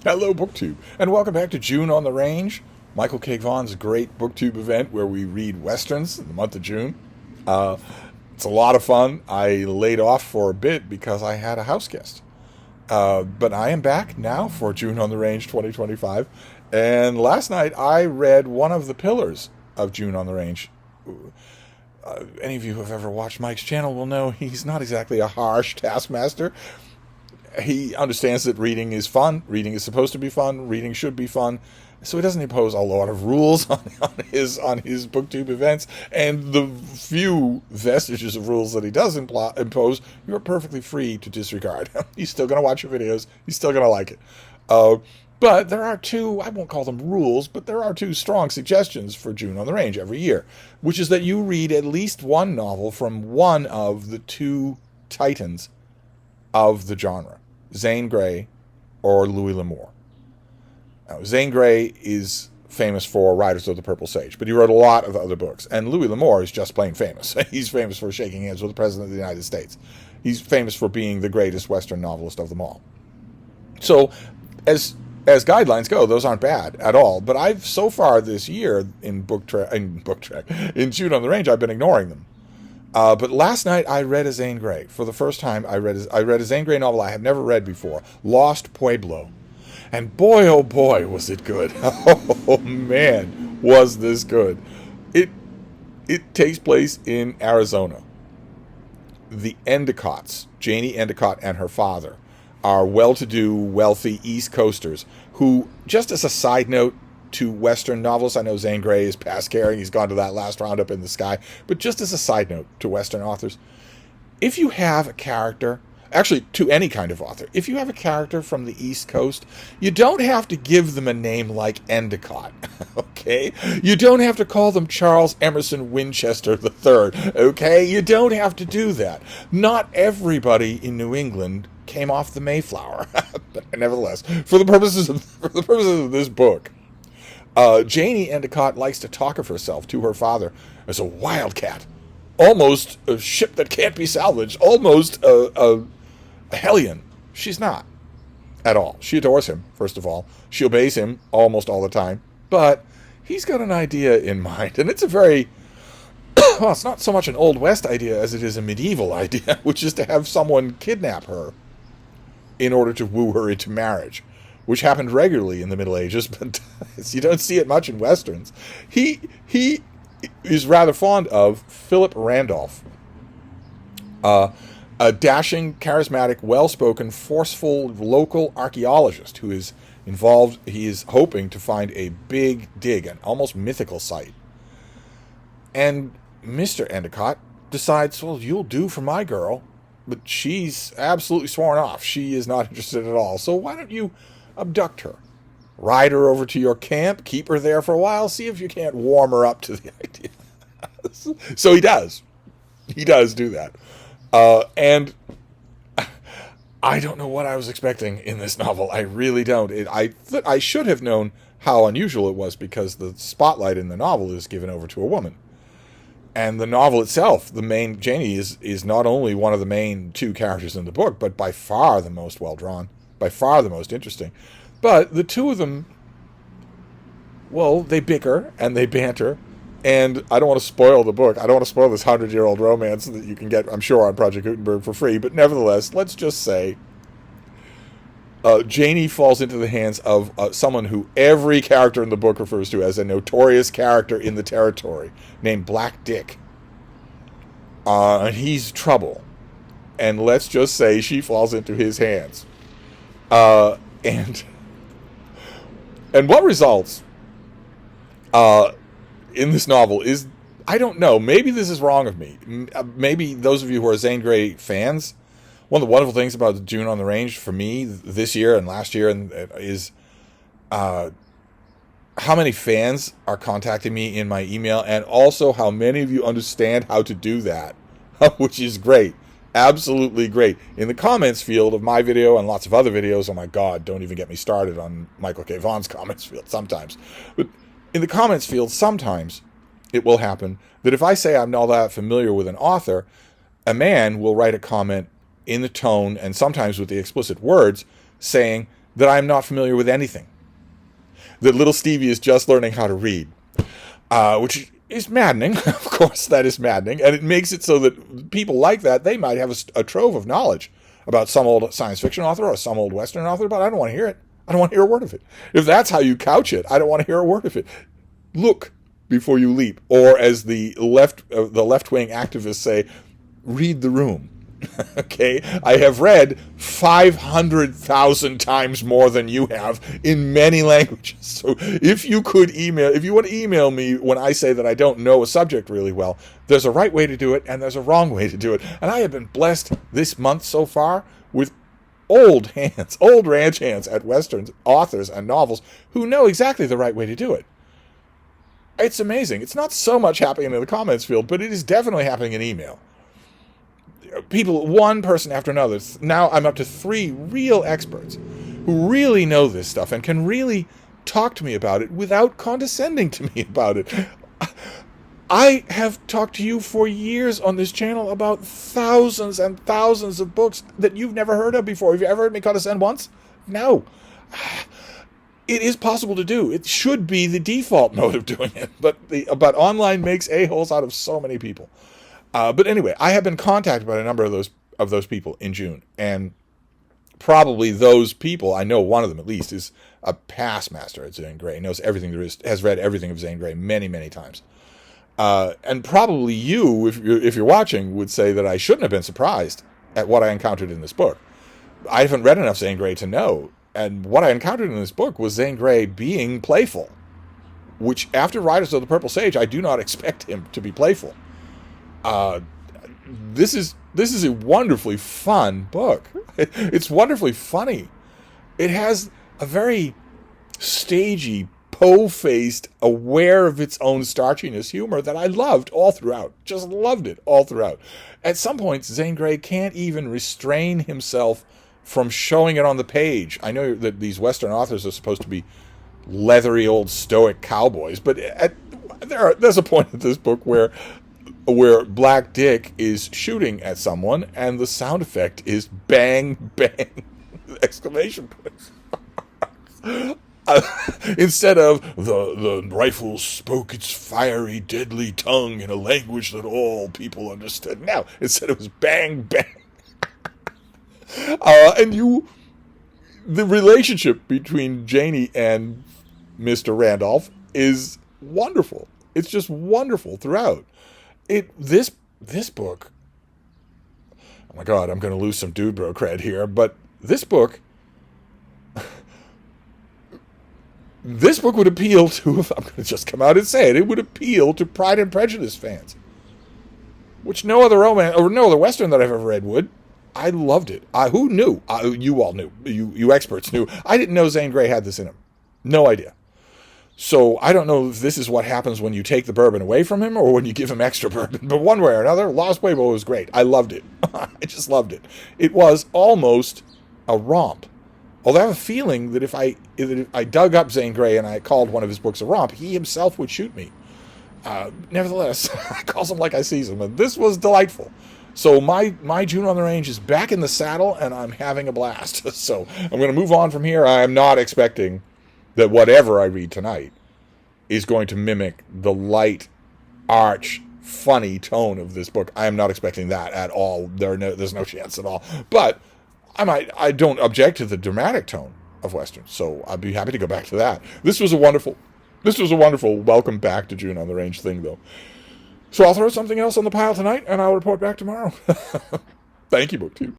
Hello, BookTube, and welcome back to June on the Range, Michael K. Vaughan's great BookTube event where we read Westerns in the month of June. Uh, it's a lot of fun. I laid off for a bit because I had a house guest. But I am back now for June on the Range 2025, and last night I read one of the pillars of June on the Range. Any of you who have ever watched Mike's channel will know he's not exactly a harsh taskmaster. He understands that reading is fun. Reading is supposed to be fun. Reading should be fun. So he doesn't impose a lot of rules on his BookTube events. And the few vestiges of rules that he does impose, you're perfectly free to disregard. He's still going to watch your videos. He's still going to like it. But there are two, I won't call them rules, but there are two strong suggestions for June on the Range every year, which is that you read at least one novel from one of the two titans of the genre, Zane Grey or Louis L'Amour. Now, Zane Grey is famous for Riders of the Purple Sage, but he wrote a lot of other books. And Louis L'Amour is just plain famous. He's famous for shaking hands with the President of the United States. He's famous for being the greatest Western novelist of them all. So, as guidelines go, those aren't bad at all. But I've so far this year in June on the Range, I've been ignoring them. But last night I read a Zane Grey. For the first time, I read a Zane Grey novel I have never read before, Lost Pueblo. And boy, oh boy, was it good. Oh man, was this good. It takes place in Arizona. The Endicotts, Janie Endicott and her father, are well-to-do, wealthy East Coasters who, just as a side note to Western novels, I know Zane Grey is past caring, he's gone to that last roundup in the sky, but just as a side note to Western authors, if you have a character, actually to any kind of author, if you have a character from the East Coast, you don't have to give them a name like Endicott, okay? You don't have to call them Charles Emerson Winchester III, okay? You don't have to do that. Not everybody in New England came off the Mayflower, but nevertheless, for the purposes of this book, Janie Endicott likes to talk of herself to her father as a wildcat, almost a ship that can't be salvaged, almost a hellion. She's not at all. She adores him, first of all. She obeys him almost all the time, but he's got an idea in mind, and it's a very, well, it's not so much an Old West idea as it is a medieval idea, which is to have someone kidnap her in order to woo her into marriage, which happened regularly in the Middle Ages, but you don't see it much in Westerns. He is rather fond of Philip Randolph, a dashing, charismatic, well-spoken, forceful local archaeologist who is involved. He is hoping to find a big dig, an almost mythical site. And Mr. Endicott decides, well, you'll do for my girl, but she's absolutely sworn off. She is not interested at all. So why don't you abduct her? Ride her over to your camp, keep her there for a while, see if you can't warm her up to the idea. So he does. He does do that. And I don't know what I was expecting in this novel. I really don't. I should have known how unusual it was because the spotlight in the novel is given over to a woman. And the novel itself, the main Janie is not only one of the main two characters in the book, but by far the most well-drawn, by far the most interesting. But the two of them, well, they bicker and they banter. And I don't want to spoil the book. I don't want to spoil this 100-year-old romance that you can get, I'm sure, on Project Gutenberg for free. But nevertheless, let's just say Janie falls into the hands of someone who every character in the book refers to as a notorious character in the territory named Black Dick. And he's trouble. And let's just say she falls into his hands. And what results in this novel is, I don't know, maybe this is wrong of me. Maybe those of you who are Zane Grey fans, one of the wonderful things about June on the Range for me this year and last year is how many fans are contacting me in my email, and also how many of you understand how to do that, which is great. Absolutely great. In the comments field of my video and lots of other videos, oh my God, don't even get me started on Michael K. Vaughan's comments field sometimes. But in the comments field, sometimes it will happen that if I say I'm not that familiar with an author, a man will write a comment in the tone and sometimes with the explicit words saying, that I'm not familiar with anything, that little Stevie is just learning how to read, which is maddening. Of course, that is maddening, and it makes it so that people like that, they might have a trove of knowledge about some old science fiction author or some old Western author, but I don't want to hear it. I don't want to hear a word of it. If that's how you couch it, I don't want to hear a word of it. Look before you leap, or as the left-wing activists say, read the room. Okay, I have read 500,000 times more than you have in many languages. So if you want to email me when I say that I don't know a subject really well, there's a right way to do it and there's a wrong way to do it. And I have been blessed this month so far with old ranch hands at Westerns, authors and novels who know exactly the right way to do it. It's amazing. It's not so much happening in the comments field, but it is definitely happening in email. People, one person after another. Now I'm up to 3 real experts who really know this stuff and can really talk to me about it without condescending to me about it. I have talked to you for years on this channel about thousands and thousands of books that you've never heard of before. Have you ever heard me condescend once? No. It is possible to do. It should be the default mode of doing it, but online makes a-holes out of so many people. But anyway, I have been contacted by a number of those people in June, and probably those people, I know one of them at least, is a past master at Zane Grey, knows everything there is, has read everything of Zane Grey many, many times. And probably you, if you're watching, would say that I shouldn't have been surprised at what I encountered in this book. I haven't read enough Zane Grey to know, and what I encountered in this book was Zane Grey being playful, which after Riders of the Purple Sage, I do not expect him to be playful. This is a wonderfully fun book. It's wonderfully funny. It has a very stagey, po-faced, aware of its own starchiness humor that I loved all throughout. Just loved it all throughout. At some points, Zane Grey can't even restrain himself from showing it on the page. I know that these Western authors are supposed to be leathery old stoic cowboys, but there's a point in this book where Black Dick is shooting at someone and the sound effect is bang, bang, exclamation points. Instead of the rifle spoke its fiery, deadly tongue in a language that all people understood. Now, instead it was bang, bang. The relationship between Janie and Mr. Randolph is wonderful. It's just wonderful throughout. This book, oh my God, I'm going to lose some dude bro cred here, but this book would appeal to, I'm going to just come out and say it would appeal to Pride and Prejudice fans, which no other romance, or no other Western that I've ever read would. I loved it. Who knew? You all knew. You experts knew. I didn't know Zane Grey had this in him. No idea. So I don't know if this is what happens when you take the bourbon away from him or when you give him extra bourbon. But one way or another, Lost Pueblo was great. I loved it. I just loved it. It was almost a romp. Although I have a feeling that if I dug up Zane Grey and I called one of his books a romp, he himself would shoot me. Nevertheless, I calls him like I sees him. And this was delightful. So my June on the Range is back in the saddle, and I'm having a blast. So I'm going to move on from here. I'm not expecting that whatever I read tonight is going to mimic the light, arch, funny tone of this book. I am not expecting that at all. There's no chance at all. But I don't object to the dramatic tone of Western, so I'd be happy to go back to that. This was a wonderful welcome back to June on the Range thing, though. So I'll throw something else on the pile tonight, and I'll report back tomorrow. Thank you, BookTube.